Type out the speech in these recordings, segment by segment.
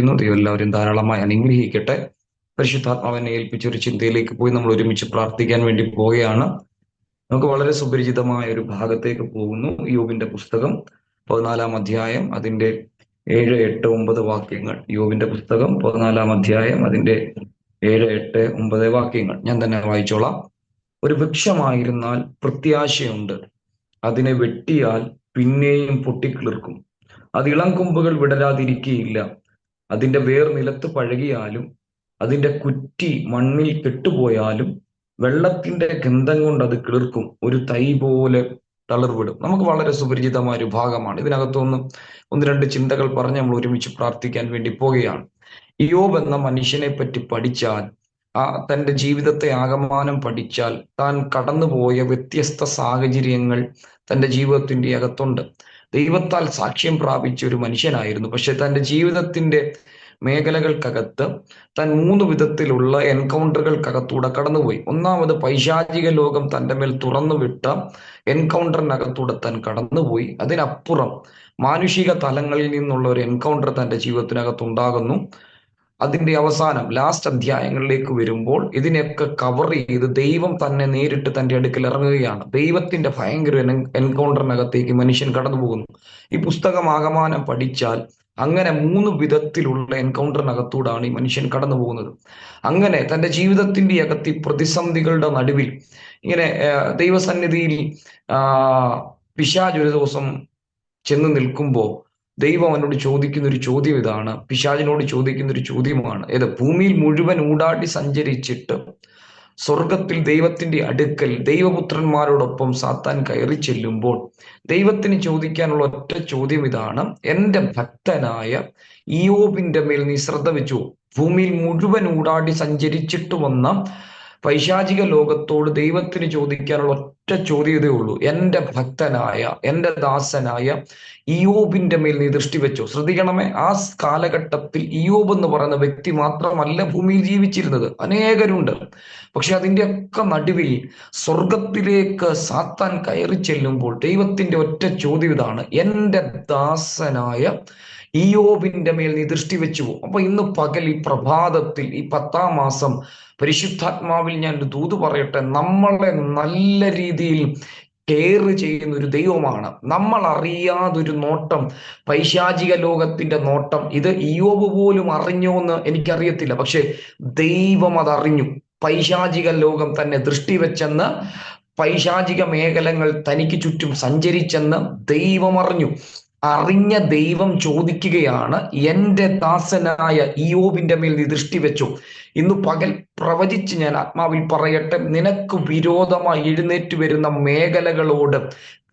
ദൈവം എല്ലാവരും ധാരാളമായി അനുഗ്രഹിക്കട്ടെ. പരിശുദ്ധാത്മാവിനെ ഏൽപ്പിച്ച ഒരു ചിന്തയിലേക്ക് പോയി നമ്മൾ ഒരുമിച്ച് പ്രാർത്ഥിക്കാൻ വേണ്ടി പോവുകയാണ്. നമുക്ക് വളരെ സുപരിചിതമായ ഒരു ഭാഗത്തേക്ക് പോകുന്നു. യോബിന്റെ പുസ്തകം 14 അധ്യായം അതിന്റെ 7, 8, 9 വാക്യങ്ങൾ. യോബിന്റെ പുസ്തകം 14 അധ്യായം അതിന്റെ 7, 8, 9 വാക്യങ്ങൾ ഞാൻ തന്നെ വായിച്ചോളാം. ഒരു വൃക്ഷമായിരുന്നാൽ പ്രത്യാശയുണ്ട്, അതിനെ വെട്ടിയാൽ പിന്നെയും പൊട്ടിക്കിളിർക്കും. അത് ഇളം കൊമ്പുകൾ വിടരാതിരിക്കുകയില്ല. അതിന്റെ വേർ നിലത്ത് പഴകിയാലും അതിന്റെ കുറ്റി മണ്ണിൽ കെട്ടുപോയാലും വെള്ളത്തിന്റെ ഗന്ധം കൊണ്ട് അത് കിളിർക്കും, ഒരു തൈ പോലെ തളിർവിടും. നമുക്ക് വളരെ സുപരിചിതമായ ഒരു ഭാഗമാണ്. ഇതിനകത്തൊന്ന് ഒന്ന് രണ്ട് ചിന്തകൾ പറഞ്ഞ് നമ്മൾ ഒരുമിച്ച് പ്രാർത്ഥിക്കാൻ വേണ്ടി പോവുകയാണ്. ഇയ്യോബ് എന്ന മനുഷ്യനെ പറ്റി പഠിച്ചാൽ, തൻ്റെ ജീവിതത്തെ ആകമാനം പഠിച്ചാൽ, താൻ കടന്നുപോയ വ്യത്യസ്ത സാഹചര്യങ്ങൾ തൻ്റെ ജീവിതത്തിന്റെ അകത്തുണ്ട്. ദൈവത്താൽ സാക്ഷ്യം പ്രാപിച്ച ഒരു മനുഷ്യനായിരുന്നു. പക്ഷെ തൻ്റെ ജീവിതത്തിന്റെ മേഖലകൾക്കകത്ത് താൻ 3 വിധത്തിലുള്ള എൻകൗണ്ടറുകൾക്കകത്തൂടെ കടന്നുപോയി. ഒന്നാമത് പൈശാചിക ലോകം തൻ്റെ മേൽ തുറന്നു വിട്ട എൻകൗണ്ടറിനകത്തൂടെ താൻ കടന്നുപോയി. അതിനപ്പുറം മാനുഷിക തലങ്ങളിൽ നിന്നുള്ള ഒരു എൻകൗണ്ടർ തൻ്റെ ജീവിതത്തിനകത്തുണ്ടാകുന്നു. അതിന്റെ അവസാനം ലാസ്റ്റ് അധ്യായങ്ങളിലേക്ക് വരുമ്പോൾ ഇതിനെയൊക്കെ കവർ ചെയ്ത് ദൈവം തന്നെ നേരിട്ട് തൻ്റെ അടുക്കൽ ഇറങ്ങുകയാണ്. ദൈവത്തിന്റെ ഭയങ്കര എൻകൗണ്ടറിനകത്തേക്ക് മനുഷ്യൻ കടന്നു പോകുന്നു. ഈ പുസ്തകം ആകമാനം പഠിച്ചാൽ അങ്ങനെ 3 വിധത്തിലുള്ള എൻകൗണ്ടറിനകത്തൂടാണ് ഈ മനുഷ്യൻ കടന്നു പോകുന്നത്. അങ്ങനെ തൻ്റെ ജീവിതത്തിന്റെ അകത്ത് പ്രതിസന്ധികളുടെ നടുവിൽ ഇങ്ങനെ ദൈവസന്നിധിയിൽ പിശാച് ഒരു ദിവസം ചെന്ന് നിൽക്കുമ്പോൾ ദൈവം അവനോട് ചോദിക്കുന്ന ഒരു ചോദ്യം ഇതാണ്. പിശാചിനോട് ചോദിക്കുന്ന ഒരു ചോദ്യമാണ്. ഭൂമിയിൽ മുഴുവൻ ഊടാടി സഞ്ചരിച്ചിട്ട് സ്വർഗത്തിൽ ദൈവത്തിന്റെ അടുക്കൽ ദൈവപുത്രന്മാരോടൊപ്പം സാത്താൻ കയറി ചെല്ലുമ്പോൾ ദൈവത്തിന് ചോദിക്കാനുള്ള ഒറ്റ ചോദ്യം ഇതാണ്: എൻ്റെ ഭക്തനായ ഇയ്യോബിന്റെ മേൽ നീ ശ്രദ്ധ വെച്ചു? ഭൂമിയിൽ മുഴുവൻ ഊടാടി സഞ്ചരിച്ചിട്ട് വന്ന പൈശാചിക ലോകത്തോട് ദൈവത്തിന് ചോദിക്കാനുള്ള ഒറ്റ ചോദ്യം ഇതേ ഉള്ളൂ: എൻ്റെ ഭക്തനായ, എൻ്റെ ദാസനായ ഇയ്യോബിന്റെ മേൽ നീ ദൃഷ്ടി വെച്ചോ? ശ്രദ്ധിക്കണമേ, ആ കാലഘട്ടത്തിൽ ഇയ്യോബ് എന്ന് പറയുന്ന വ്യക്തി മാത്രമല്ല ഭൂമിയിൽ ജീവിച്ചിരുന്നത്, അനേകരുണ്ട്. പക്ഷെ അതിൻ്റെ ഒക്കെ നടുവിൽ സ്വർഗത്തിലേക്ക് സാത്താൻ കയറി ചെല്ലുമ്പോൾ ദൈവത്തിന്റെ ഒറ്റ ചോദ്യം ഇതാണ്: എൻ്റെ ദാസനായ ഇയ്യോബിന്റെ മേൽ നീ ദൃഷ്ടി വെച്ചുവോ? അപ്പൊ ഇന്ന് പകൽ, ഈ പ്രഭാതത്തിൽ, ഈ 10-ാം മാസം പരിശുദ്ധാത്മാവിൽ ഞാൻ ഒരു ദൂത് പറയട്ടെ. നമ്മളെ നല്ല രീതിയിൽ കെയർ ചെയ്യുന്ന ഒരു ദൈവമാണ്. നമ്മൾ അറിയാതൊരു നോട്ടം, പൈശാചിക ലോകത്തിന്റെ നോട്ടം, ഇത് ഇയ്യോബ് പോലും അറിഞ്ഞോ എന്ന് എനിക്കറിയത്തില്ല. പക്ഷെ ദൈവം അതറിഞ്ഞു. പൈശാചിക ലോകം തന്നെ ദൃഷ്ടി വെച്ചെന്ന്, പൈശാചിക മേഖലകൾ തനിക്ക് ചുറ്റും സഞ്ചരിച്ചെന്ന് ദൈവം അറിഞ്ഞു. അറിഞ്ഞ ദൈവം ചോദിക്കുകയാണ്: എൻ്റെ ദാസനായ ഇയ്യോബിന്റെ മേൽ നീ ദൃഷ്ടി വെച്ചു? ഇന്ന് പകൽ പ്രവചിച്ച് ഞാൻ ആത്മാവിൽ പറയട്ടെ, നിനക്ക് വിരോധമായി എഴുന്നേറ്റ് വരുന്ന മേഖലകളോട്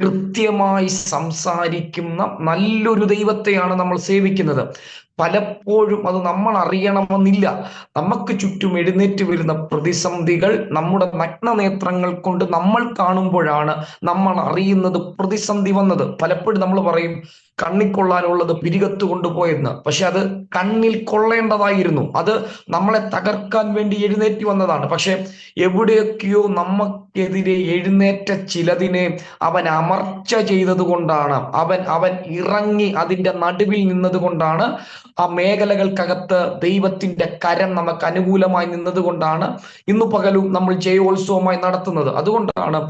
കൃത്യമായി സംസാരിക്കുന്ന നല്ലൊരു ദൈവത്തെയാണ് നമ്മൾ സേവിക്കുന്നത്. പലപ്പോഴും അത് നമ്മൾ അറിയണമെന്നില്ല. നമുക്ക് ചുറ്റും എഴുന്നേറ്റ് വരുന്ന പ്രതിസന്ധികൾ നമ്മുടെ നഗ്നനേത്രങ്ങൾ കൊണ്ട് നമ്മൾ കാണുമ്പോഴാണ് നമ്മൾ അറിയുന്നത് പ്രതിസന്ധി വന്നത്. പലപ്പോഴും നമ്മൾ പറയും കണ്ണിൽ കൊള്ളാനുള്ളത് പിരികത്ത് കൊണ്ടുപോയെന്ന്. പക്ഷെ അത് കണ്ണിൽ കൊള്ളേണ്ടതായിരുന്നു. അത് നമ്മളെ തകർക്കാൻ വേണ്ടി എഴുന്നേറ്റ് വന്നതാണ്. പക്ഷെ എവിടെയൊക്കെയോ നമുക്കെതിരെ എഴുന്നേറ്റ ചിലതിനെ അവൻ അമർച്ച ചെയ്തത് കൊണ്ടാണ്, അവൻ ഇറങ്ങി അതിന്റെ നടുവിൽ നിന്നത് കൊണ്ടാണ്, ആ മേഖലകൾക്കകത്ത് ദൈവത്തിന്റെ കരം നമുക്ക് അനുകൂലമായി നിന്നത് കൊണ്ടാണ് ഇന്നു പകലും നമ്മൾ ജയോത്സവമായി നടത്തുന്നത്. അതുകൊണ്ടാണ്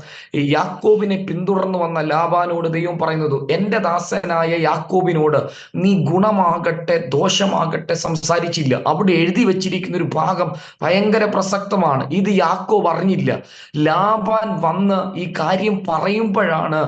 യാക്കോബിനെ പിന്തുടർന്നു വന്ന ലാബാനോട് ദൈവം പറയുന്നത്: എൻ്റെ ദാസനായ യാക്കോബിനോട് നീ ഗുണമാകട്ടെ ദോഷമാകട്ടെ സംസാരിച്ചില്ല. അവിടെ എഴുതി വെച്ചിരിക്കുന്ന ഒരു ഭാഗം ഭയങ്കര പ്രസക്തമാണ്. ഇത് യാക്കോബ് അറിഞ്ഞില്ല. ലാബാൻ വന്ന് ഈ കാര്യം പറയുമ്പോഴാണ്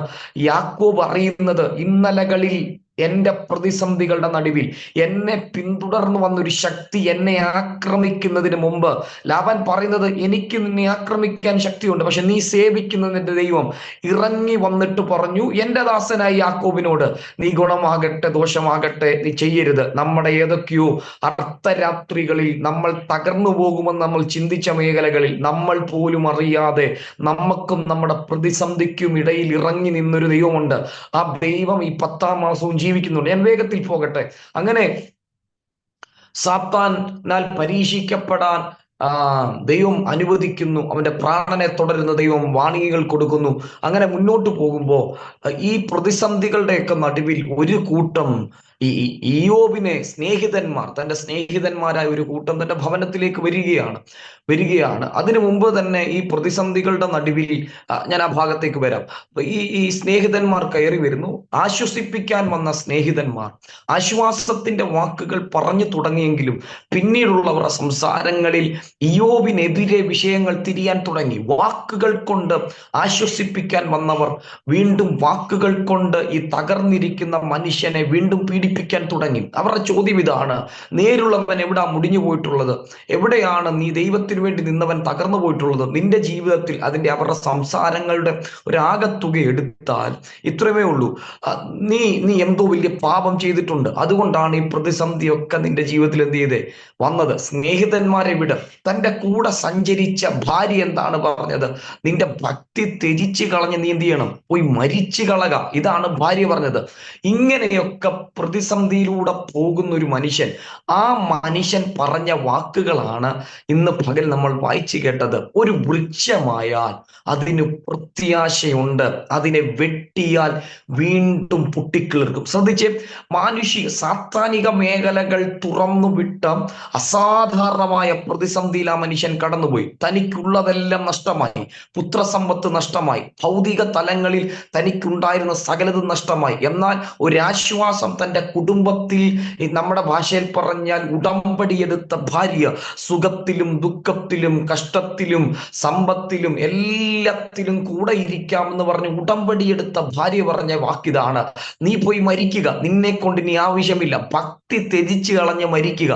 യാക്കോബ് അറിയുന്നത്: ഇന്നലകളിൽ എൻ്റെ പ്രതിസന്ധികളുടെ നടുവിൽ എന്നെ പിന്തുടർന്നു വന്നൊരു ശക്തി എന്നെ ആക്രമിക്കുന്നതിന് മുമ്പ് ലാബാൻ പറയുന്നത്: എനിക്ക് നിന്നെ ആക്രമിക്കാൻ ശക്തിയുണ്ട്, പക്ഷെ നീ സേവിക്കുന്നതിന്റെ ദൈവം ഇറങ്ങി വന്നിട്ട് പറഞ്ഞു, എൻ്റെ ദാസനായി യാക്കോബിനോട് നീ ഗുണമാകട്ടെ ദോഷമാകട്ടെ നീ ചെയ്യരുത്. നമ്മുടെ ഏതൊക്കെയോ അർദ്ധരാത്രികളിൽ നമ്മൾ തകർന്നു പോകുമെന്ന് നമ്മൾ ചിന്തിച്ച മേഖലകളിൽ നമ്മൾ പോലും അറിയാതെ നമുക്കും നമ്മുടെ പ്രതിസന്ധിക്കും ഇടയിൽ ഇറങ്ങി നിന്നൊരു ദൈവമുണ്ട്. ആ ദൈവം ഈ 10-ാം മാസവും ജീവിക്കുന്നുണ്ട്. ഞാൻ വേഗത്തിൽ പോകട്ടെ. അങ്ങനെ സാത്താനാൽ പരീക്ഷിക്കപ്പെടാൻ ദൈവം അനുവദിക്കുന്നു, അവന്റെ പ്രാണനെ തുടരുന്ന ദൈവം വാണികൾ കൊടുക്കുന്നു. അങ്ങനെ മുന്നോട്ട് പോകുമ്പോൾ ഈ പ്രതിസന്ധികളുടെയൊക്കെ നടുവിൽ ഒരു കൂട്ടം ഈ ഇയ്യോബിനെ സ്നേഹിതന്മാർ, തന്റെ സ്നേഹിതന്മാരായ ഒരു കൂട്ടം തന്റെ ഭവനത്തിലേക്ക് വരികയാണ്. അതിനു മുമ്പ് തന്നെ ഈ പ്രതിസന്ധികളുടെ നടുവിൽ ഞാൻ ആ ഭാഗത്തേക്ക് വരാം. ഈ സ്നേഹിതന്മാർ കയറി വരുന്നു. ആശ്വസിപ്പിക്കാൻ വന്ന സ്നേഹിതന്മാർ ആശ്വാസത്തിന്റെ വാക്കുകൾ പറഞ്ഞു തുടങ്ങിയെങ്കിലും പിന്നീടുള്ളവരുടെ സംസാരങ്ങളിൽ ഇയ്യോബിനെതിരെ വിഷയങ്ങൾ തിരിയാൻ തുടങ്ങി. വാക്കുകൾ കൊണ്ട് ആശ്വസിപ്പിക്കാൻ വന്നവർ വീണ്ടും വാക്കുകൾ കൊണ്ട് ഈ തകർന്നിരിക്കുന്ന മനുഷ്യനെ വീണ്ടും പീഡിപ്പിക്കാൻ തുടങ്ങി. അവരുടെ ചോദ്യം ഇതാണ്: നേരുള്ളവൻ എവിടാ മുടിഞ്ഞു പോയിട്ടുള്ളത്? എവിടെയാണ് നീ ദൈവത്തിന് വേണ്ടി നിന്നവൻ തകർന്നു പോയിട്ടുള്ളത്? നിന്റെ ജീവിതത്തിൽ അവരുടെ സംസാരങ്ങളുടെ ഒരാകത്തുക എടുത്താൽ ഇത്രമേ ഉള്ളൂ: നീ എന്തോ വലിയ പാപം ചെയ്തിട്ടുണ്ട്, അതുകൊണ്ടാണ് ഈ പ്രതിസന്ധിയൊക്കെ നിന്റെ ജീവിതത്തിൽ എന്ത് ചെയ്തേ വന്നത്. സ്നേഹിതന്മാരെ വിട്. തന്റെ കൂടെ സഞ്ചരിച്ച ഭാര്യ എന്താണ് പറഞ്ഞത്? നിന്റെ ഭക്തി ത്യജിച്ച് കളഞ്ഞ് നീ എന്ത് ചെയ്യണം? പോയി മരിച്ചു കളക. ഇതാണ് ഭാര്യ പറഞ്ഞത്. ഇങ്ങനെയൊക്കെ പ്രതിസന്ധിയിലൂടെ പോകുന്ന ഒരു മനുഷ്യൻ, ആ മനുഷ്യൻ പറഞ്ഞ വാക്കുകളാണ് ഇന്ന് പകൽ നമ്മൾ വായിച്ചു കേട്ടത്. ഒരു വൃക്ഷമായാൽ അതിന് പ്രത്യാശയുണ്ട്, അതിനെ വെട്ടിയാൽ വീണ്ടും പൊട്ടിക്കിളിർക്കും. ശ്രദ്ധിച്ച്, സാത്താനിക മേഖലകൾ തുറന്നു വിട്ട അസാധാരണമായ പ്രതിസന്ധിയിൽ ആ മനുഷ്യൻ കടന്നുപോയി. തനിക്കുള്ളതെല്ലാം നഷ്ടമായി, പുത്രസമ്പത്ത് നഷ്ടമായി, ഭൗതിക തലങ്ങളിൽ തനിക്കുണ്ടായിരുന്ന സകലതും നഷ്ടമായി. എന്നാൽ ഒരാശ്വാസം തൻ്റെ കുടുംബത്തിൽ, നമ്മുടെ ഭാഷയിൽ പറഞ്ഞാൽ ഉടമ്പടിയെടുത്ത ഭാര്യ, സുഖത്തിലും ദുഃഖത്തിലും കഷ്ടത്തിലും സമ്പത്തിലും എല്ലാത്തിലും കൂടെ ഇരിക്കാമെന്ന് പറഞ്ഞ് ഉടമ്പടിയെടുത്ത ഭാര്യ പറഞ്ഞ വാക്കിതാണ്: നീ പോയി മരിക്കുക, നിന്നെ കൊണ്ട് ഇനി ആവശ്യമില്ല, ഭക്തി ത്യജിച്ച് കളഞ്ഞ് മരിക്കുക.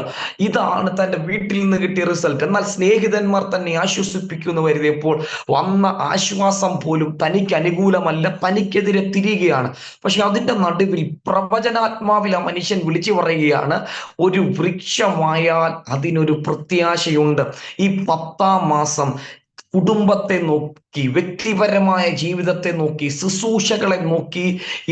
ഇതാണ് തൻ്റെ വീട്ടിൽ നിന്ന് കിട്ടിയ റിസൾട്ട്. എന്നാൽ സ്നേഹിതന്മാർ തന്നെ ആശ്വസിപ്പിക്കുന്നു കരുതിയപ്പോൾ വന്ന ആശ്വാസം പോലും തനിക്ക് അനുകൂലമല്ല, തനിക്കെതിരെ തിരിയുകയാണ്. പക്ഷെ അതിന്റെ നടുവിൽ പ്രവചനാത്മാവിൽ ആ മനുഷ്യൻ വിളിച്ചു പറയുകയാണ്: ഒരു വൃക്ഷമായാൽ അതിനൊരു പ്രത്യാശയുണ്ട്. ഈ 10ാം മാസം കുടുംബത്തെ നോക്കി, വ്യക്തിപരമായ ജീവിതത്തെ നോക്കി, ശുശ്രൂഷകളെ നോക്കി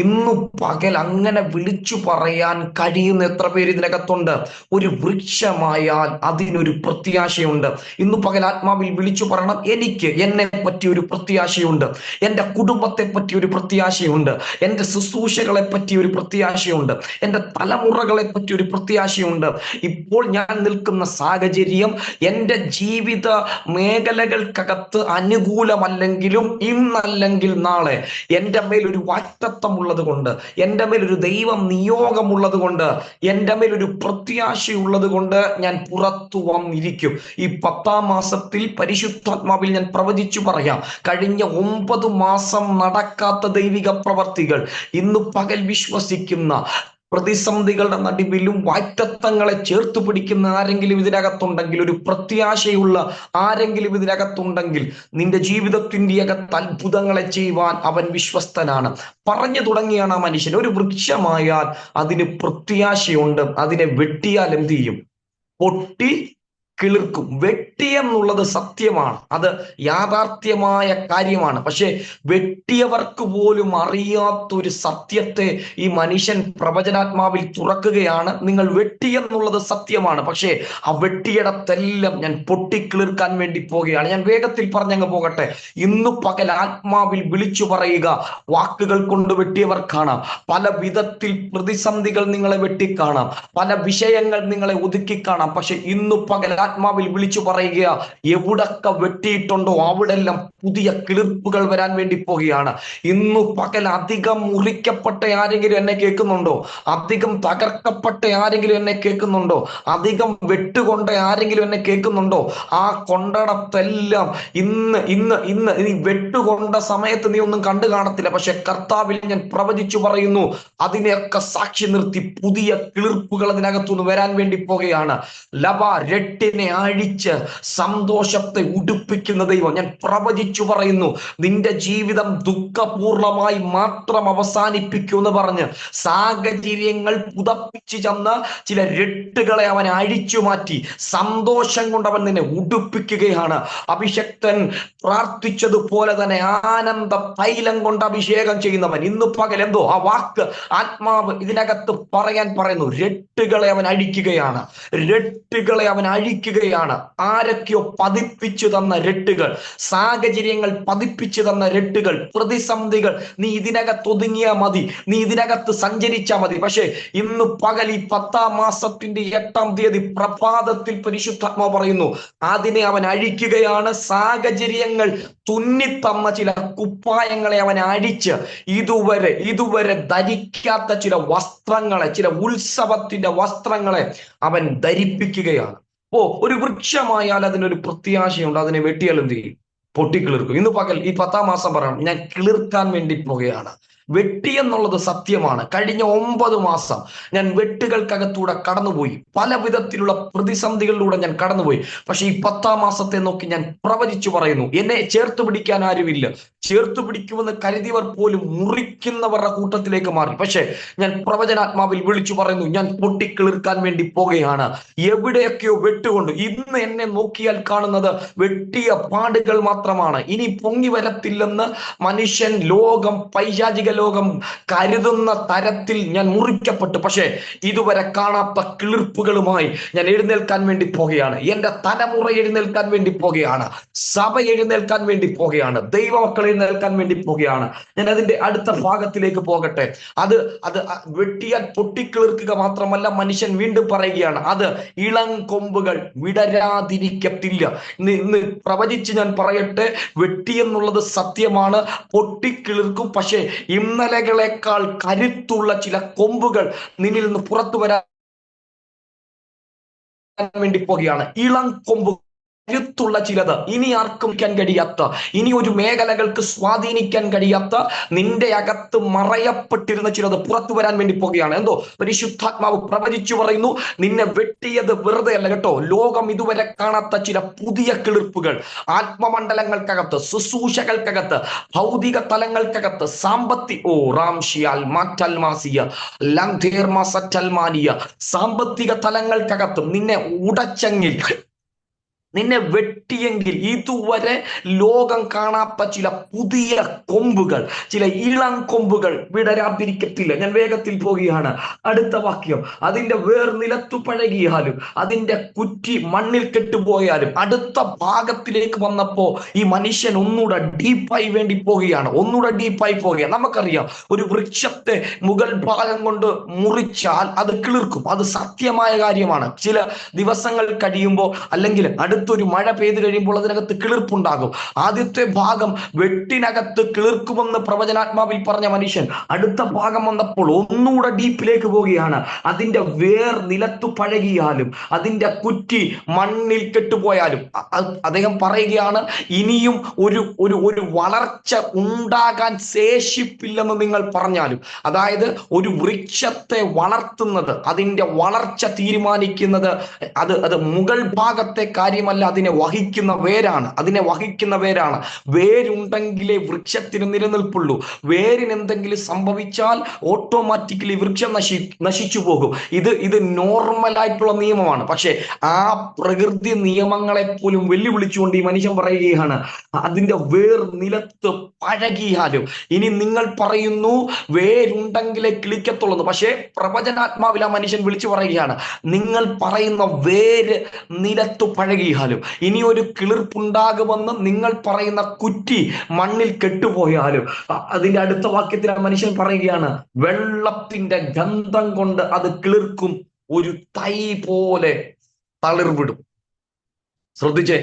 ഇന്നു പകൽ അങ്ങനെ വിളിച്ചു പറയാൻ കഴിയുന്ന എത്ര പേര് ഇതിനകത്തുണ്ട്? ഒരു വൃക്ഷമായാൽ അതിനൊരു പ്രത്യാശയുണ്ട്. ഇന്നു പകൽ ആത്മാവിൽ വിളിച്ചു പറയണം: എനിക്ക് എന്നെ പറ്റി ഒരു പ്രത്യാശയുണ്ട്, എൻ്റെ കുടുംബത്തെ പറ്റി ഒരു പ്രത്യാശയുണ്ട്, എൻ്റെ ശുശ്രൂഷകളെ പറ്റി ഒരു പ്രത്യാശയുണ്ട്, എൻ്റെ തലമുറകളെ പറ്റി ഒരു പ്രത്യാശയുണ്ട്. ഇപ്പോൾ ഞാൻ നിൽക്കുന്ന സാഹചര്യം എൻ്റെ ജീവിത മേഖലകൾക്കകത്ത് അനുകൂലമല്ലെങ്കിലും ഇന്നല്ലെങ്കിൽ നാളെ എൻ്റെ മേൽ ഒരു വാഗ്ദത്തം ഉള്ളത് കൊണ്ട്, എൻ്റെ മേൽ ഒരു ദൈവം നിയോഗമുള്ളത് കൊണ്ട്, എൻ്റെ മേൽ ഒരു പ്രത്യാശയുള്ളത് കൊണ്ട് ഞാൻ പുറത്തു വന്നിരിക്കും. ഈ 10ാം മാസത്തിൽ പരിശുദ്ധാത്മാവിൽ ഞാൻ പ്രവചിച്ചു പറയാം: കഴിഞ്ഞ 9 മാസം നടക്കാത്ത ദൈവിക പ്രവർത്തികൾ ഇന്ന് പകൽ വിശ്വസിക്കുന്ന, പ്രതിസന്ധികളുടെ നടുവിലും വാഗ്ദത്തങ്ങളെ ചേർത്ത് പിടിക്കുന്ന ആരെങ്കിലും ഇതിനകത്തുണ്ടെങ്കിൽ, ഒരു പ്രത്യാശയുള്ള ആരെങ്കിലും ഇതിനകത്തുണ്ടെങ്കിൽ, നിന്റെ ജീവിതത്തിന്റെ അകത്ത് അത്ഭുതങ്ങളെ ചെയ്യുവാൻ അവൻ വിശ്വസ്തനാണ്. പറഞ്ഞു തുടങ്ങിയാണ് ആ മനുഷ്യൻ: ഒരു വൃക്ഷമായാൽ അതിന് പ്രത്യാശയുണ്ട്, അതിനെ വെട്ടിയാൽ എന്ത് ചെയ്യും? പൊട്ടി കിളിർക്കും. വെട്ടിയെന്നുള്ളത് സത്യമാണ്, അത് യാഥാർത്ഥ്യമായ കാര്യമാണ്. പക്ഷെ വെട്ടിയവർക്ക് പോലും അറിയാത്തൊരു സത്യത്തെ ഈ മനുഷ്യൻ പ്രവചനാത്മാവിൽ തുറക്കുകയാണ്. നിങ്ങൾ വെട്ടിയെന്നുള്ളത് സത്യമാണ്, പക്ഷേ ആ വെട്ടിയിടത്തെല്ലാം ഞാൻ പൊട്ടിക്കിളിർക്കാൻ വേണ്ടി പോകുകയാണ്. ഞാൻ വേഗത്തിൽ പറഞ്ഞങ്ങ് പോകട്ടെ. ഇന്നു പകൽ ആത്മാവിൽ വിളിച്ചു പറയുക: വാക്കുകൾ കൊണ്ട് വെട്ടിയവർ കാണാം, പല വിധത്തിൽ പ്രതിസന്ധികൾ നിങ്ങളെ വെട്ടിക്കാണാം, പല വിഷയങ്ങൾ നിങ്ങളെ ഒതുക്കി കാണാം. പക്ഷെ ഇന്നു പകൽ ആത്മാവിൽ വിളിച്ചു പറയുക: എവിടൊക്കെ വെട്ടിയിട്ടുണ്ടോ അവിടെല്ലാം പുതിയ കിളിർപ്പുകൾ വരാൻ വേണ്ടി പോകുകയാണ്. ഇന്നു പകൽ അധികം മുറിക്കപ്പെട്ട ആരെങ്കിലും എന്നെ കേൾക്കുന്നുണ്ടോ? അധികം തകർക്കപ്പെട്ട ആരെങ്കിലും എന്നെ കേൾക്കുന്നുണ്ടോ? അധികം വെട്ടുകൊണ്ട ആരെങ്കിലും എന്നെ കേൾക്കുന്നുണ്ടോ? ആ കൊണ്ടടത്തെല്ലാം ഇന്ന് ഇന്ന് ഇന്ന് നീ വെട്ടുകൊണ്ട സമയത്ത് നീ ഒന്നും കണ്ടു കാണത്തില്ല. പക്ഷെ കർത്താവിൽ ഞാൻ പ്രവചിച്ചു പറയുന്നു: അതിനെയൊക്കെ സാക്ഷി നിർത്തി പുതിയ കിളിർപ്പുകൾ അതിനകത്തുനിന്ന് വരാൻ വേണ്ടി പോകുകയാണ്. രട്ടിനെ അഴിച്ച് സന്തോഷത്തെ ഉടുപ്പിക്കുന്ന ദൈവം, ഞാൻ പ്രവചിച്ചു പറയുന്നു: നിന്റെ ജീവിതം ദുഃഖപൂർണമായി മാത്രം അവസാനിപ്പിക്കുമെന്ന് പറഞ്ഞ് സാഹചര്യങ്ങൾ പുതപ്പിച്ചു ചെന്ന് ചില രട്ടുകളെ അവൻ അഴിച്ചു മാറ്റി സന്തോഷം കൊണ്ട് അവൻ നിന്നെ ഉടുപ്പിക്കുകയാണ്. അഭിഷക്തൻ പ്രാർത്ഥിച്ചതുപോലെ തന്നെ ആനന്ദ തൈലം കൊണ്ട് അഭിഷേകം ചെയ്യുന്നവൻ ഇന്ന് പകൽ എന്തോ ആ വാക്ക് ആത്മാവ് ഇതിനകത്ത് പറയാൻ പറയുന്നു: രട്ടുകളെ അവൻ അഴിക്കുകയാണ്, രട്ടുകളെ അവൻ അഴിക്കുക അഴിക്കുകയാണ്. ആരൊക്കെയോ പതിപ്പിച്ചു തന്ന രട്ടുകൾ, സാഹചര്യങ്ങൾ പതിപ്പിച്ചു തന്ന രട്ടുകൾ, പ്രതിസന്ധികൾ, നീ ഇതിനകത്ത് ഒതുങ്ങിയാ മതി, നീ ഇതിനകത്ത് സഞ്ചരിച്ചാ മതി. പക്ഷെ ഇന്ന് പകൽ ഈ 10-ാം മാസത്തിന്റെ 8-ാം തീയതി പ്രഭാതത്തിൽ പരിശുദ്ധാത്മാവ് പറയുന്നു, അതിനെ അവൻ അഴിക്കുകയാണ്. സാഹചര്യങ്ങൾ തുന്നിത്തന്ന ചില കുപ്പായങ്ങളെ അവൻ അഴിച്ച് ഇതുവരെ ധരിക്കാത്ത ചില വസ്ത്രങ്ങളെ, ചില ഉത്സവത്തിന്റെ വസ്ത്രങ്ങളെ അവൻ ധരിപ്പിക്കുകയാണ്. ഒരു വൃക്ഷമായാൽ അതിനൊരു പ്രത്യാശയുണ്ട്. അതിനെ വെട്ടിയാൽ എന്ത് ചെയ്യും? പൊട്ടിക്കിളിർക്കും. ഇന്ന് പകൽ ഈ 10-ാം മാസം പറയണം, ഞാൻ കിളിർക്കാൻ വേണ്ടി പോകുകയാണ്. വെട്ടി എന്നുള്ളത് സത്യമാണ്. കഴിഞ്ഞ 9 മാസം ഞാൻ വെട്ടുകൾക്കകത്തൂടെ കടന്നുപോയി, പല വിധത്തിലുള്ള പ്രതിസന്ധികളിലൂടെ ഞാൻ കടന്നുപോയി. പക്ഷെ ഈ 10-ാം മാസത്തെ നോക്കി ഞാൻ പ്രവചിച്ചു പറയുന്നു, എന്നെ ചേർത്ത് പിടിക്കാൻ ആരുമില്ല, ചേർത്ത് പിടിക്കുമെന്ന് കരുതിയവർ പോലും മുറിക്കുന്നവരുടെ കൂട്ടത്തിലേക്ക് മാറി. പക്ഷെ ഞാൻ പ്രവചനാത്മാവിൽ വിളിച്ചു പറയുന്നു, ഞാൻ പൊട്ടിക്കിളിർക്കാൻ വേണ്ടി പോകുകയാണ്. എവിടെയൊക്കെയോ വെട്ടുകൊണ്ട് ഇന്ന് എന്നെ നോക്കിയാൽ കാണുന്നത് വെട്ടിയ പാടുകൾ മാത്രമാണ്. ഇനി പൊങ്ങി വരത്തില്ലെന്ന് മനുഷ്യൻ, ലോകം, പൈശാചിക ലോകം കരുതുന്ന തരത്തിൽ ഞാൻ മുറിക്കപ്പെട്ടു. പക്ഷെ ഇതുവരെ കാണാത്ത കിളിർപ്പുകളുമായി ഞാൻ എഴുന്നേൽക്കാൻ വേണ്ടി പോകുകയാണ്. എന്റെ തലമുറ എഴുന്നേൽക്കാൻ വേണ്ടി പോകുകയാണ്. സഭ എഴുന്നേൽക്കാൻ വേണ്ടി പോകുകയാണ്. ദൈവമക്കൾ എഴുന്നേൽക്കാൻ വേണ്ടി പോകുകയാണ്. ഞാൻ അതിന്റെ അടുത്ത ഭാഗത്തിലേക്ക് പോകട്ടെ. അത് വെട്ടിയാൽ പൊട്ടിക്കിളിർക്കുക മാത്രമല്ല, മനുഷ്യൻ വീണ്ടും പറയുകയാണ്, അത് ഇളം കൊമ്പുകൾ വിടരാതിരിക്കത്തില്ല. ഇന്ന് പ്രവചിച്ച് ഞാൻ പറയട്ടെ, വെട്ടി എന്നുള്ളത് സത്യമാണ്, പൊട്ടിക്കിളിർക്കും. പക്ഷേ ഇന്നലകളെക്കാൾ കരുത്തുള്ള ചില കൊമ്പുകൾ നിന്നിൽ നിന്ന് പുറത്തു വരാൻ വേണ്ടി പോകുകയാണ്. ഇളം കൊമ്പുകൾ, കരുത്തുള്ള ചിലത്, ഇനി ആർക്കും കഴിയാത്ത, ഇനി ഒരു മേഖലകൾക്ക് സ്വാധീനിക്കാൻ കഴിയാത്ത, നിന്റെ അകത്ത് മറയപ്പെട്ടിരുന്ന ചിലത് പുറത്തു വരാൻ വേണ്ടി പോകുകയാണ്. എന്തോ പരിശുദ്ധാത്മാവ് പ്രവചിച്ചു പറയുന്നു, നിന്നെ വെട്ടിയത് വെറുതെ അല്ല കേട്ടോ. ലോകം ഇതുവരെ കാണാത്ത ചില പുതിയ കിളിർപ്പുകൾ ആത്മമണ്ഡലങ്ങൾക്കകത്ത്, ശുശ്രൂഷകൾക്കകത്ത്, ഭൗതിക തലങ്ങൾക്കകത്ത്, സാമ്പത്തിക തലങ്ങൾക്കകത്തും നിന്നെ ഉടച്ചെങ്കിൽ, നിന്നെ വെട്ടിയെങ്കിൽ ഇതുവരെ ലോകം കാണാത്ത ചില പുതിയ കൊമ്പുകൾ, ചില ഇളം കൊമ്പുകൾ വിടരാതിരിക്കത്തില്ല. ഞാൻ വേഗത്തിൽ പോകുകയാണ്. അടുത്ത വാക്യം, അതിന്റെ വേർ നിലത്തു പഴകിയാലും അതിന്റെ കുറ്റി മണ്ണിൽ കെട്ടുപോയാലും. അടുത്ത ഭാഗത്തിലേക്ക് വന്നപ്പോ ഈ മനുഷ്യൻ ഒന്നുകൂടെ ഡീപ്പായി വേണ്ടി പോകുകയാണ്, ഒന്നുകൂടെ ഡീപ്പായി പോകുകയാണ്. നമുക്കറിയാം, ഒരു വൃക്ഷത്തെ മുകൾ ഭാഗം കൊണ്ട് മുറിച്ചാൽ അത് കിളിർക്കും, അത് സത്യമായ കാര്യമാണ്. ചില ദിവസങ്ങൾ കഴിയുമ്പോൾ, അല്ലെങ്കിൽ അടുത്തൊരു മഴ പെയ്തു കഴിയുമ്പോൾ അതിനകത്ത് കിളിർപ്പുണ്ടാകും. ആദ്യത്തെ ഭാഗം വെട്ടിനകത്ത് കിളിർക്കുമെന്ന് പ്രവചനാത്മാവിൽ പറഞ്ഞ മനുഷ്യൻ അടുത്ത ഭാഗം വന്നപ്പോൾ ഒന്നുകൂടെ ഡീപ്പിലേക്ക് പോവുകയാണ്. അതിന്റെ വേർ നിലത്തു പഴകിയാലും അതിന്റെ കുറ്റി മണ്ണിൽ കെട്ടുപോയാലും അദ്ദേഹം പറയുകയാണ്, ഇനിയും ഒരു വളർച്ച ഉണ്ടാകാൻ ശേഷിപ്പില്ലെന്ന് നിങ്ങൾ പറഞ്ഞാലും. അതായത് ഒരു വൃക്ഷത്തെ വളർത്തുന്നത്, അതിന്റെ വളർച്ച തീരുമാനിക്കുന്നത് അത് മുകൾ ഭാഗത്തെ കാര്യമല്ല, അതിനെ വഹിക്കുന്ന വേരാണ്. വേരുണ്ടെങ്കിലേ വൃക്ഷത്തിന് നിലനിൽപ്പുള്ളൂ. വേരിന് എന്തെങ്കിലും സംഭവിച്ചാൽ ഓട്ടോമാറ്റിക്കലി വൃക്ഷം നശിച്ചു പോകും. ഇത് നോർമൽ ആയിട്ടുള്ള നിയമമാണ്. പക്ഷെ ആ പ്രകൃതി നിയമങ്ങളെ പോലും വെല്ലുവിളിച്ചുകൊണ്ട് ഈ മനുഷ്യൻ പറയുകയാണ്, അതിന്റെ വേർ നിലത്ത് പഴകിയാലും. ഇനി നിങ്ങൾ പറയുന്നു വേരുണ്ടെങ്കിലേ കിളിക്കത്തുള്ളൂ. പക്ഷെ പ്രവചനാത്മാവിൽ ആ മനുഷ്യൻ വിളിച്ചു പറയുകയാണ്, നിങ്ങൾ പറയുന്ന വേര് നിലത്തു പഴകിയാലും, ഇനി ഒരു കിളിർപ്പുണ്ടാകുമെന്ന് നിങ്ങൾ പറയുന്ന കുറ്റി മണ്ണിൽ കെട്ടുപോയാലും. അതിന്റെ അടുത്ത വാക്യത്തിൽ ആ മനുഷ്യൻ പറയുകയാണ്, വെള്ളത്തിന്റെ ഗന്ധം കൊണ്ട് അത് കിളിർക്കും, ഒരു തൈ പോലെ തളിർവിടും. ശ്രദ്ധിച്ചേ,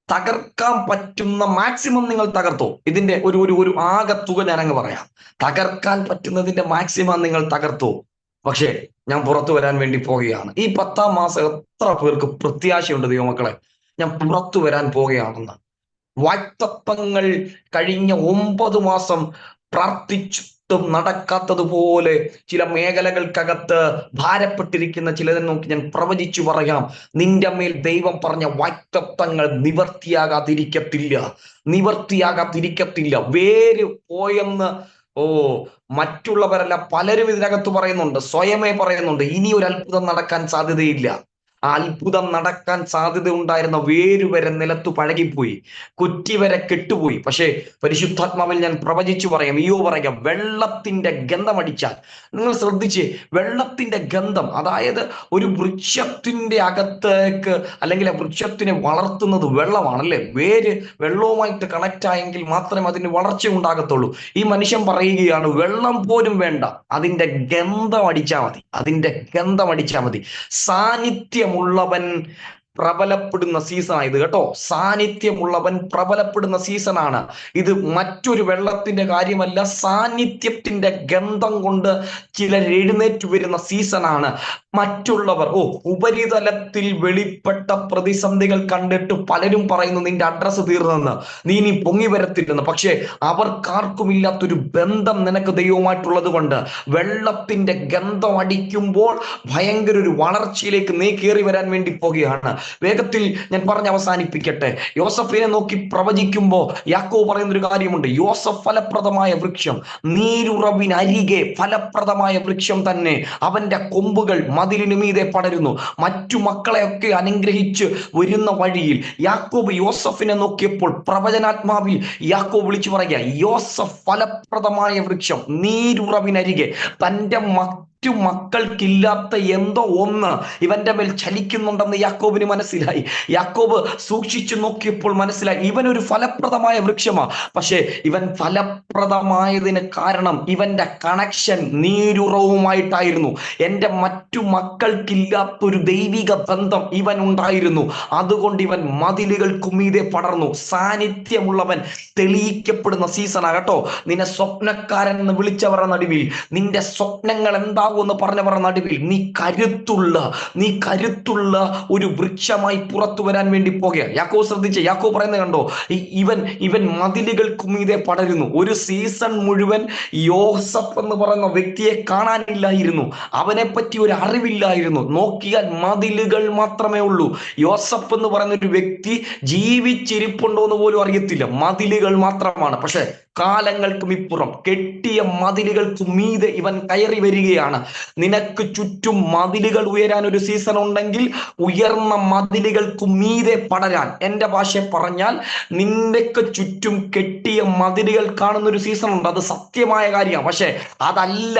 തകർക്കാൻ പറ്റുന്ന മാക്സിമം നിങ്ങൾ തകർത്തോ. ഇതിന്റെ ഒരു ആകത്തുക ഞാനങ്ങ് പറയാം. തകർക്കാൻ പറ്റുന്നതിന്റെ മാക്സിമം നിങ്ങൾ തകർത്തോ. പക്ഷേ ഞാൻ പുറത്തു വരാൻ വേണ്ടി പോകുകയാണ്. ഈ 10-ാം മാസം എത്ര പേർക്ക് പ്രത്യാശയുണ്ട് ദൈവമക്കളെ, ഞാൻ പുറത്തു വരാൻ പോകുകയാണെന്ന്. വാക്തത്വങ്ങൾ കഴിഞ്ഞ 9 മാസം പ്രാർത്ഥിച്ചിട്ടും നടക്കാത്തതുപോലെ ചില മേഖലകൾക്കകത്ത് ഭാരപ്പെട്ടിരിക്കുന്ന ചിലരെ നോക്കി ഞാൻ പ്രവചിച്ചു പറയാം, നിന്റെ മേൽ ദൈവം പറഞ്ഞ വാക്തത്വങ്ങൾ നിവർത്തിയാകാതിരിക്കത്തില്ല. വേര് പോയെന്ന് മറ്റുള്ളവരല്ല, പലരും ഇതിനകത്ത് പറയുന്നുണ്ട്, സ്വയമേ പറയുന്നുണ്ട്, ഇനി ഒരു അത്ഭുതം നടക്കാൻ സാധ്യതയില്ല. ആ അത്ഭുതം നടക്കാൻ സാധ്യത ഉണ്ടായിരുന്ന വേരുവരെ നിലത്ത് പഴകിപ്പോയി, കുറ്റി വരെ കെട്ടുപോയി. പക്ഷേ പരിശുദ്ധാത്മാവിൽ ഞാൻ പ്രവചിച്ചു പറയാം, പറയാം, വെള്ളത്തിന്റെ ഗന്ധം അടിച്ചാൽ, നിങ്ങൾ ശ്രദ്ധിച്ച്, വെള്ളത്തിന്റെ ഗന്ധം, അതായത് ഒരു വൃക്ഷത്തിന്റെ അകത്തേക്ക് അല്ലെങ്കിൽ ആ വൃക്ഷത്തിനെ വളർത്തുന്നത് വെള്ളമാണല്ലേ. വേര് വെള്ളവുമായിട്ട് കണക്ട് ആയെങ്കിൽ മാത്രമേ അതിന് വളർച്ച ഉണ്ടാകത്തുള്ളൂ. ഈ മനുഷ്യൻ പറയുകയാണ്, വെള്ളം പോലും വേണ്ട, അതിന്റെ ഗന്ധം അടിച്ചാൽ മതി, അതിന്റെ ഗന്ധം അടിച്ചാൽ മതി. സാന്നിധ്യമുള്ളവൻ പ്രബലപ്പെടുന്ന സീസണാണ് ഇത് കേട്ടോ. സാന്നിധ്യമുള്ളവൻ പ്രബലപ്പെടുന്ന സീസണാണ് ഇത്. മറ്റൊരു വെള്ളത്തിന്റെ കാര്യമല്ല, സാന്നിധ്യത്തിന്റെ ഗന്ധം കൊണ്ട് ചിലർ എഴുന്നേറ്റ് വരുന്ന സീസണാണ്. മറ്റുള്ളവർ ഉപരിതലത്തിൽ വെളിപ്പെട്ട പ്രതിസന്ധികൾ കണ്ടിട്ട് പലരും പറയുന്നു നിന്റെ അഡ്രസ്സ് തീർന്നെന്ന്, നീ പൊങ്ങി വരത്തില്ലെന്ന്. പക്ഷേ അവർക്കാർക്കുമില്ലാത്തൊരു ബന്ധം നിനക്ക് ദൈവവുമായിട്ടുള്ളത് കൊണ്ട് വെള്ളത്തിന്റെ ഗന്ധം അടിക്കുമ്പോൾ ഭയങ്കര ഒരു വളർച്ചയിലേക്ക് നീ കയറി വരാൻ വേണ്ടി പോകുകയാണ്. വേഗത്തിൽ ഞാൻ പറഞ്ഞ് അവസാനിപ്പിക്കട്ടെ. യോസഫിനെ നോക്കി പ്രവചിക്കുമ്പോൾ യാക്കോബ് പറയുന്ന ഒരു കാര്യമുണ്ട്. യോസഫ് ഫലപ്രദമായ വൃക്ഷം, നീരുറവിനരികെ ഫലപ്രദമായ വൃക്ഷം തന്നെ, അവന്റെ കൊമ്പുകൾ മതിലിനു മീതെ പടരുന്നു. മറ്റു മക്കളെയൊക്കെ അനുഗ്രഹിച്ച് വരുന്ന വഴിയിൽ യാക്കോബ് യോസഫിനെ നോക്കിയപ്പോൾ പ്രവചനാത്മാവിൽ യാക്കോബ് വിളിച്ചു പറയുക, യോസഫ് ഫലപ്രദമായ വൃക്ഷം, നീരുറവിനരികെ. തന്റെ മക്കൾക്കില്ലാത്ത എന്തോ ഒന്ന് ഇവന്റെ മേൽ ചലിക്കുന്നുണ്ടെന്ന് യാക്കോബിന് മനസ്സിലായി. യാക്കോബ് സൂക്ഷിച്ചു നോക്കിയപ്പോൾ മനസ്സിലായി, ഇവൻ ഒരു ഫലപ്രദമായ വൃക്ഷമാ. പക്ഷേ ഇവൻ ഫലപ്രദമായതിന് കാരണം ഇവന്റെ കണക്ഷൻ നീരുറവുമായിട്ടായിരുന്നു. എൻ്റെ മറ്റു മക്കൾക്കില്ലാത്തൊരു ദൈവിക ബന്ധം ഇവൻ ഉണ്ടായിരുന്നു. അതുകൊണ്ട് ഇവൻ മതിലുകൾക്ക് മീതെ പടർന്നു. സാന്നിധ്യമുള്ളവൻ തെളിയിക്കപ്പെടുന്ന സീസണാ കേട്ടോ. നിന്നെ സ്വപ്നക്കാരൻ എന്ന് വിളിച്ചവരുടെ നടുവിൽ, നിന്റെ സ്വപ്നങ്ങൾ എന്താ എന്ന് പറഞ്ഞവരുടെ നടുവിൽ നീ കരുത്തുള്ള ഒരു വൃക്ഷമായി പുറത്തു വരാൻ വേണ്ടി പോകുക. യാക്കോബ് ശ്രദ്ധിച്ച്, യാക്കോബ് പറയുന്നത് കണ്ടോ, ഇവൻ മതിലുകൾക്ക് മീതെ പടരുന്നു. ഒരു സീസൺ മുഴുവൻ യോസഫ് എന്ന് പറയുന്ന വ്യക്തിയെ കാണാനില്ലായിരുന്നു, അവനെ പറ്റി ഒരു അറിവില്ലായിരുന്നു. നോക്കിയാൽ മതിലുകൾ മാത്രമേ ഉള്ളൂ. യോസഫ് എന്ന് പറയുന്ന ഒരു വ്യക്തി ജീവിച്ചിരിപ്പുണ്ടോ എന്ന് പോലും അറിയത്തില്ല, മതിലുകൾ മാത്രമാണ്. പക്ഷെ കാലങ്ങൾക്കും ഇപ്പുറം കെട്ടിയ മതിലുകൾക്ക് മീതെ ഇവൻ കയറി വരികയാണ്. നിനക്ക് ചുറ്റും മതിലുകൾ ഉയരാൻ ഒരു സീസൺ ഉണ്ടെങ്കിൽ ഉയർന്ന മതിലുകൾക്ക് മീതെ പടരാൻ, എൻ്റെ ഭാഷ പറഞ്ഞാൽ നിന്റെക്ക് ചുറ്റും കെട്ടിയ മതിലുകൾ കാണുന്ന ഒരു സീസൺ ഉണ്ട്. അത് സത്യമായ കാര്യമാണ്. പക്ഷെ അതല്ല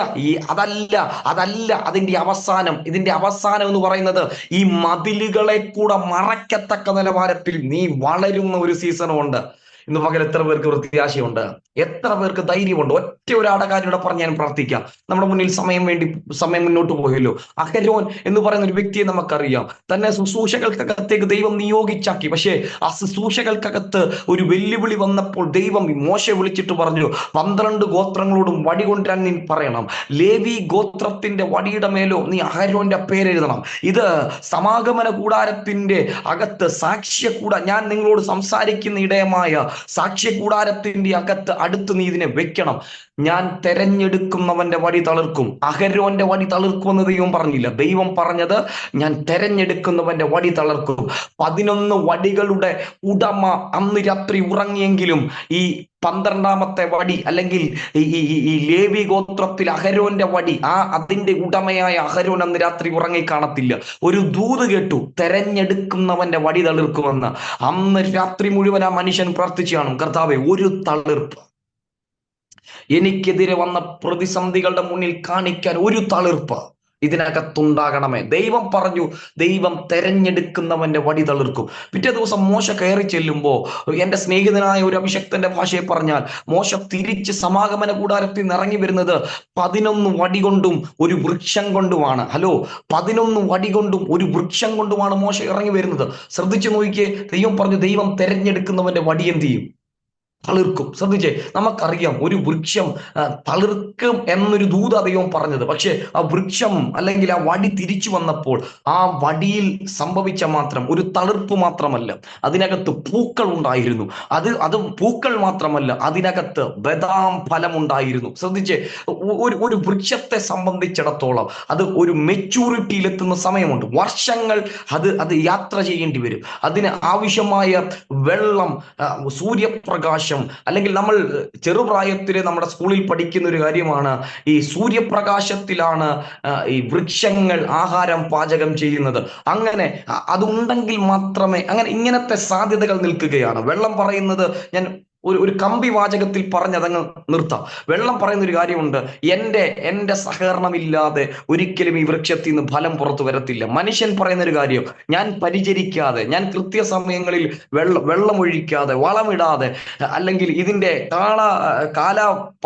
അതിന്റെ അവസാനം. ഇതിന്റെ അവസാനം എന്ന് പറയുന്നത് ഈ മതിലുകളെ കൂടെ മറക്കത്തക്ക നിലവാരത്തിൽ നീ വളരുന്ന ഒരു സീസണും ഉണ്ട്. ഇന്ന് പകൽ എത്ര പേർക്ക് പ്രത്യാശയുണ്ട്? എത്ര പേർക്ക് ധൈര്യമുണ്ട്? ഒറ്റ ഒരാടെ കാര്യം പറഞ്ഞ് ഞാൻ പ്രാർത്ഥിക്കാം. നമ്മുടെ മുന്നിൽ സമയം മുന്നോട്ട് പോയല്ലോ. അഹരോൻ എന്ന് പറയുന്ന ഒരു വ്യക്തിയെ നമുക്കറിയാം. തന്നെ ശുശ്രൂഷകൾക്കകത്തേക്ക് ദൈവം നിയോഗിച്ചാക്കി. പക്ഷേ ആ ശുശ്രൂഷകൾക്കകത്ത് ഒരു വെല്ലുവിളി വന്നപ്പോൾ ദൈവം മോശെ വിളിച്ചിട്ട് പറഞ്ഞു, 12 ഗോത്രങ്ങളോടും വടി കൊണ്ടുവരാൻ നീ പറയണം. ലേവി ഗോത്രത്തിന്റെ വടിയുടെ മേലോ നീ അഹരോന്റെ പേരെഴുതണം. ഇത് സമാഗമന കൂടാരത്തിന്റെ അകത്ത് ഞാൻ നിങ്ങളോട് സംസാരിക്കുന്ന ഇടയമായ സാക്ഷ്യ കൂടാരത്തിന്റെ അകത്ത് അടുത്ത് നീ ഇതിനെ വെക്കണം. ഞാൻ തെരഞ്ഞെടുക്കുന്നവന്റെ വടി തളിർക്കും. അഹരോന്റെ വടി തളിർക്കുമെന്ന് ദൈവം പറഞ്ഞില്ല. ദൈവം പറഞ്ഞത് ഞാൻ തെരഞ്ഞെടുക്കുന്നവന്റെ വടി തളിർക്കും. 11 വടികളുടെ ഉടമ അന്ന് രാത്രി ഉറങ്ങിയെങ്കിലും ഈ 12ാമത്തെ വടി അല്ലെങ്കിൽ ഈ ലേവി ഗോത്രത്തിൽ അഹരോന്റെ വടി, അതിന്റെ ഉടമയായ അഹരോൻ അന്ന് രാത്രി ഉറങ്ങി കാണത്തില്ല. ഒരു ദൂത് കേട്ടു, തെരഞ്ഞെടുക്കുന്നവന്റെ വടി തളിർക്കുമെന്ന്. അന്ന് രാത്രി മുഴുവൻ ആ മനുഷ്യൻ പ്രാർത്ഥിച്ചു കാണും, കർത്താവേ ഒരു തളിർപ്പ്, എനിക്കെതിരെ വന്ന പ്രതിസന്ധികളുടെ മുന്നിൽ കാണിക്കാൻ ഒരു തളിർപ്പ് ഇതിനകത്തുണ്ടാകണമേ. ദൈവം പറഞ്ഞു, ദൈവം തെരഞ്ഞെടുക്കുന്നവന്റെ വടി തളിർക്കും. പിറ്റേ ദിവസം മോശ കയറി ചെല്ലുമ്പോൾ, എൻ്റെ സ്നേഹിതനായ ഒരു അഭിഷക്തന്റെ ഭാഷയെ പറഞ്ഞാൽ, മോശ തിരിച്ച് സമാഗമന കൂടാരത്തിൽ നിന്ന് ഇറങ്ങി വരുന്നത് 11 വടി കൊണ്ടും ഒരു വൃക്ഷം കൊണ്ടുമാണ്. 11 വടി കൊണ്ടും ഒരു വൃക്ഷം കൊണ്ടുമാണ് മോശ ഇറങ്ങി വരുന്നത്. ശ്രദ്ധിച്ചു നോക്കിയേ, ദൈവം പറഞ്ഞു, ദൈവം തെരഞ്ഞെടുക്കുന്നവന്റെ വടി എന്ത് ചെയ്യും? തളിർക്കും. ശ്രദ്ധിച്ചേ, നമുക്കറിയാം ഒരു വൃക്ഷം തളിർക്കും എന്നൊരു ദൂത ദൈവം പറഞ്ഞത്. പക്ഷെ ആ വൃക്ഷം അല്ലെങ്കിൽ ആ വടി തിരിച്ചു വന്നപ്പോൾ ആ വടിയിൽ സംഭവിച്ച മാത്രം ഒരു തളിർപ്പ് മാത്രമല്ല, അതിനകത്ത് പൂക്കൾ ഉണ്ടായിരുന്നു. അത് പൂക്കൾ മാത്രമല്ല, അതിനകത്ത് ബദാം ഫലമുണ്ടായിരുന്നു. ശ്രദ്ധിച്ചേ, ഒരു വൃക്ഷത്തെ സംബന്ധിച്ചിടത്തോളം അത് ഒരു മെച്യൂരിറ്റിയിലെത്തുന്ന സമയമുണ്ട്. വർഷങ്ങൾ അത് യാത്ര ചെയ്യേണ്ടി വരും. അതിന് ആവശ്യമായ വെള്ളം, സൂര്യപ്രകാശം, സൂര്യപ്രകാശം, അല്ലെങ്കിൽ നമ്മൾ ചെറുപ്രായത്തിൽ നമ്മുടെ സ്കൂളിൽ പഠിക്കുന്ന ഒരു കാര്യമാണ്, ഈ സൂര്യപ്രകാശത്തിലാണ് ഈ വൃക്ഷങ്ങൾ ആഹാരം പാചകം ചെയ്യുന്നത്. അങ്ങനെ അതുണ്ടെങ്കിൽ മാത്രമേ, അങ്ങനെ ഇങ്ങനത്തെ സാധ്യതകൾ നിൽക്കുകയാണ്. വെള്ളം പറയുന്നത്, ഞാൻ ഒരു കമ്പി വാചകത്തിൽ പറഞ്ഞതങ്ങ് നിർത്താം. വെള്ളം പറയുന്ന ഒരു കാര്യമുണ്ട്, എന്റെ സഹകരണമില്ലാതെ ഒരിക്കലും ഈ വൃക്ഷത്തിൽ നിന്ന് ഫലം പുറത്തു വരത്തില്ല. മനുഷ്യൻ പറയുന്ന ഒരു കാര്യം, ഞാൻ പരിചരിക്കാതെ, ഞാൻ കൃത്യസമയങ്ങളിൽ വെള്ളം ഒഴിക്കാതെ, വളമിടാതെ, അല്ലെങ്കിൽ ഇതിന്റെ കാല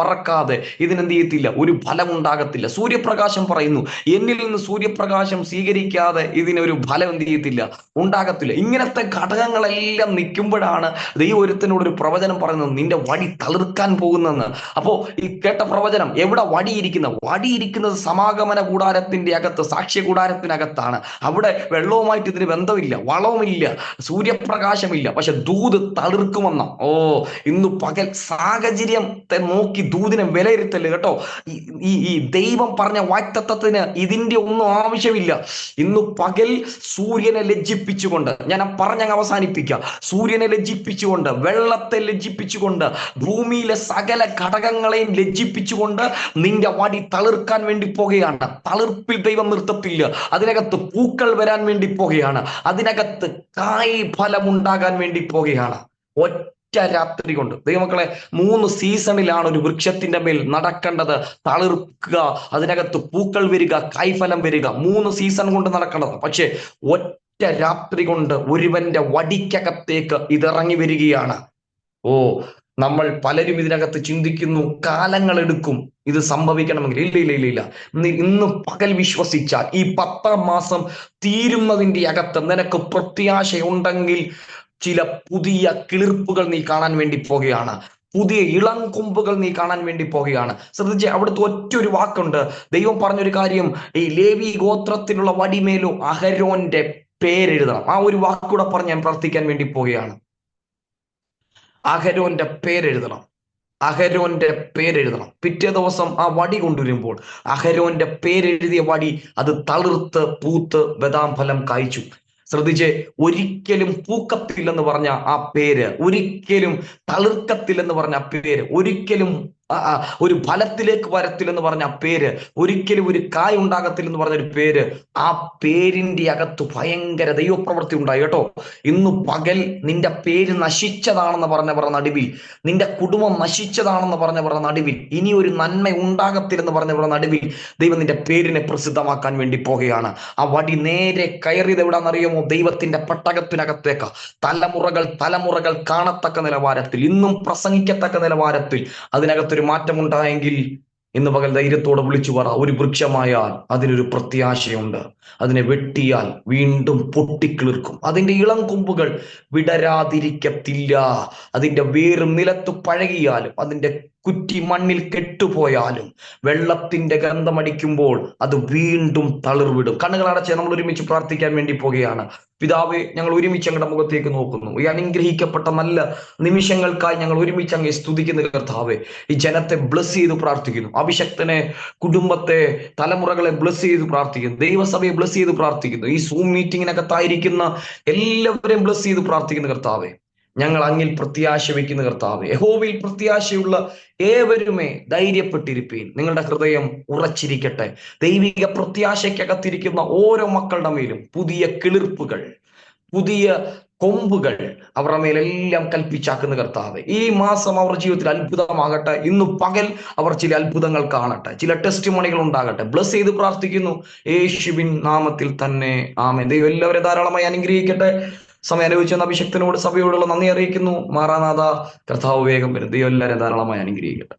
പറക്കാതെ ഇതിനെന്ത് ചെയ്യത്തില്ല, ഒരു ഫലം ഉണ്ടാകത്തില്ല. സൂര്യപ്രകാശം പറയുന്നു, എന്നിൽ നിന്ന് സൂര്യപ്രകാശം സ്വീകരിക്കാതെ ഇതിനൊരു ഫലം എന്ത് ചെയ്യത്തില്ല, ഉണ്ടാകത്തില്ല. ഇങ്ങനത്തെ ഘടകങ്ങളെല്ലാം നിൽക്കുമ്പോഴാണ് ദൈവം ഒരുത്തനോട് ഒരു പ്രവചനം പറയുന്നത്, നിന്റെ വടി തളിർക്കാൻ പോകുന്നെന്ന്. അപ്പോ ഈ കേട്ട പ്രവചനം എവിടെ വടിയിരിക്കുന്നത്? സമാഗമന കൂടാരത്തിന്റെ അകത്ത്, സാക്ഷ്യ കൂടാരത്തിനകത്താണ്. അവിടെ വെള്ളവുമായിട്ട് ഇതിന് ബന്ധമില്ല, വളവുമില്ല, സൂര്യപ്രകാശമില്ല, പക്ഷെ ദൂത് തളിർക്കുമെന്ന. ഇന്ന് പകൽ സാഹചര്യത്തെ നോക്കി ദൂതിനെ വിലയിരുത്തല് കേട്ടോ. ഈ ദൈവം പറഞ്ഞ വാക്തത്വത്തിന് ഇതിന്റെ ഒന്നും ആവശ്യമില്ല. ഇന്ന് പകൽ സൂര്യനെ ലജ്ജിപ്പിച്ചുകൊണ്ട്, ഞാൻ പറഞ്ഞങ്ങ് അവസാനിപ്പിക്കാം, സൂര്യനെ ലജ്ജിപ്പിച്ചുകൊണ്ട്, വെള്ളത്തെ ലജ്ജിപ്പിച്ചുകൊണ്ട്, ഭൂമിയിലെ സകല ഘടകങ്ങളെയും ലജ്ജിപ്പിച്ചുകൊണ്ട് നിന്റെ വടി തളിർക്കാൻ വേണ്ടി പോകുകയാണ്. തളിർപ്പിൽ ദൈവം നിർത്തത്തില്ല. അതിനകത്ത് പൂക്കൾ വരാൻ വേണ്ടി പോകുകയാണ്. അതിനകത്ത് കായ് ഫലം ഉണ്ടാകാൻ വേണ്ടി പോകുകയാണ്. ഒറ്റ രാത്രി കൊണ്ട്. ദൈവമക്കളെ, 3 സീസണിലാണ് ഒരു വൃക്ഷത്തിന്റെ മേൽ നടക്കേണ്ടത്. തളിർക്കുക, അതിനകത്ത് പൂക്കൾ വരിക, കായ്ഫലം വരിക, 3 സീസൺ കൊണ്ട് നടക്കേണ്ടത്. പക്ഷെ ഒറ്റ രാത്രി കൊണ്ട് ഒരുവന്റെ വടിക്കകത്തേക്ക് ഇതിറങ്ങി വരികയാണ്. നമ്മൾ പലരും ഇതിനകത്ത് ചിന്തിക്കുന്നു, കാലങ്ങൾ എടുക്കും ഇത് സംഭവിക്കണമെങ്കിൽ. ഇല്ല. ഇന്ന് പകൽ വിശ്വസിച്ചാൽ ഈ 10ാം മാസം തീരുന്നതിന്റെ അകത്ത് നിനക്ക് പ്രത്യാശയുണ്ടെങ്കിൽ ചില പുതിയ കിളിർപ്പുകൾ നീ കാണാൻ വേണ്ടി പോകുകയാണ്. പുതിയ ഇളം കൊമ്പുകൾ നീ കാണാൻ വേണ്ടി പോകുകയാണ്. ശ്രദ്ധിച്ച്, അവിടുത്തെ ഒറ്റൊരു വാക്കുണ്ട്. ദൈവം പറഞ്ഞൊരു കാര്യം, ഈ ലേവി ഗോത്രത്തിലുള്ള വടിമേലോ അഹരോന്റെ പേരെഴുതണം. ആ ഒരു വാക്കൂടെ പറഞ്ഞ് ഞാൻ പ്രാർത്ഥിക്കാൻ വേണ്ടി പോകുകയാണ്. അഹരോന്റെ പേരെഴുതണം. പിറ്റേ ദിവസം ആ വടി കൊണ്ടുവരുമ്പോൾ അഹരോന്റെ പേരെഴുതിയ വടി അത് തളിർത്ത് പൂത്ത് ബദാം ഫലം കായ്ച്ചു. ശ്രദ്ധിച്ച്, ഒരിക്കലും പൂക്കത്തില്ലെന്ന് പറഞ്ഞ ആ പേര്, ഒരിക്കലും തളിർക്കത്തില്ലെന്ന് പറഞ്ഞ ആ പേര്, ഒരിക്കലും ഒരു ഫലത്തിലേക്ക് വരത്തില്ലെന്ന് പറഞ്ഞ പേര്, ഒരിക്കലും ഒരു കായ് ഉണ്ടാകത്തില്ലെന്ന് പറഞ്ഞൊരു പേര്, ആ പേരിന്റെ അകത്ത് ഭയങ്കര ദൈവപ്രവൃത്തി ഉണ്ടായി കേട്ടോ. ഇന്ന് പകൽ നിന്റെ പേര് നശിച്ചതാണെന്ന് പറഞ്ഞവരുടെ നടുവിൽ, നിന്റെ കുടുംബം നശിച്ചതാണെന്ന് പറഞ്ഞവരുടെ നടുവിൽ, ഇനി ഒരു നന്മ ഉണ്ടാകത്തില്ലെന്ന് പറഞ്ഞവരുടെ നടുവിൽ ദൈവം നിന്റെ പേരിനെ പ്രസിദ്ധമാക്കാൻ വേണ്ടി പോകുകയാണ്. ആ വടി നേരെ കയറിയത് എവിടാന്നറിയാമോ? ദൈവത്തിന്റെ പെട്ടകത്തിനകത്തേക്ക്. തലമുറകൾ കാണത്തക്ക നിലവാരത്തിൽ, ഇന്നും പ്രസംഗിക്കത്തക്ക നിലവാരത്തിൽ അതിനകത്ത് ഒരു മാറ്റമുണ്ടായെങ്കിൽ ഇന്ന് പകൽ ധൈര്യത്തോടെ വിളിച്ചു പറ, ഒരു വൃക്ഷമായാൽ അതിനൊരു പ്രത്യാശയുണ്ട്. അതിനെ വെട്ടിയാൽ വീണ്ടും പൊട്ടിക്കിളിർക്കും. അതിന്റെ ഇളം കൊമ്പുകൾ വിടരാതിരിക്കത്തില്ല. അതിന്റെ വേര് നിലത്ത് പഴകിയാലും, അതിന്റെ കുറ്റി മണ്ണിൽ കെട്ടുപോയാലും, വെള്ളത്തിന്റെ ഗന്ധമടിക്കുമ്പോൾ അത് വീണ്ടും തളിർവിടും. കണ്ണുകൾ അടച്ച് നമ്മൾ ഒരുമിച്ച് പ്രാർത്ഥിക്കാൻ വേണ്ടി പോകുകയാണ്. പിതാവേ, ഞങ്ങൾ ഒരുമിച്ച് അങ്ങയുടെ മുഖത്തേക്ക് നോക്കുന്നു. ഈ അനുഗ്രഹിക്കപ്പെട്ട നല്ല നിമിഷങ്ങൾക്കായി ഞങ്ങൾ ഒരുമിച്ച് അങ്ങേ സ്തുതിക്കുന്ന കർത്താവേ, ഈ ജനത്തെ ബ്ലസ് ചെയ്ത് പ്രാർത്ഥിക്കുന്നു. അഭിഷക്തനെ, കുടുംബത്തെ, തലമുറകളെ ബ്ലസ് ചെയ്ത് പ്രാർത്ഥിക്കുന്നു. ദൈവസഭയെ ബ്ലസ് ചെയ്ത് പ്രാർത്ഥിക്കുന്നു. ഈ സൂം മീറ്റിങ്ങിനകത്തായിരിക്കുന്ന എല്ലാവരെയും ബ്ലസ് ചെയ്ത് പ്രാർത്ഥിക്കുന്ന കർത്താവേ, ഞങ്ങൾ അങ്ങിൽ പ്രത്യാശ വയ്ക്കുന്ന കർത്താവേ, യഹോവയിൽ പ്രത്യാശയുള്ള ഏവരുമേ ധൈര്യപ്പെട്ടിരിപ്പീൻ. നിങ്ങളുടെ ഹൃദയം ഉറച്ചിരിക്കട്ടെ. ദൈവിക പ്രത്യാശയ്ക്കകത്തിരിക്കുന്ന ഓരോ മക്കളുടെ മേലും പുതിയ കിളിർപ്പുകൾ, പുതിയ കൊമ്പുകൾ അവരുടെ മേലെല്ലാം കൽപ്പിച്ചാക്കുന്ന കർത്താവേ, ഈ മാസം അവർ ജീവിതത്തിൽ അത്ഭുതമാകട്ടെ. ഇന്ന് പകൽ അവർ ചില അത്ഭുതങ്ങൾ കാണട്ടെ, ചില ടെസ്റ്റ് മണികൾ ഉണ്ടാകട്ടെ. ബ്ലസ് ചെയ്ത് പ്രാർത്ഥിക്കുന്നു യേശുവിൻ നാമത്തിൽ തന്നെ, ആമേൻ. ദൈവം എല്ലാവരും ധാരാളമായി അനുഗ്രഹിക്കട്ടെ. സമയം അനുഭവിച്ചെന്ന അഭിഷക്തനോട്, സഭയോടുള്ള നന്ദി അറിയിക്കുന്നു. മാറാനാഥ, കർത്താവ് വേഗം വരും. ദൈവം എല്ലാവരും ധാരാളമായി അനുഗ്രഹിക്കട്ടെ.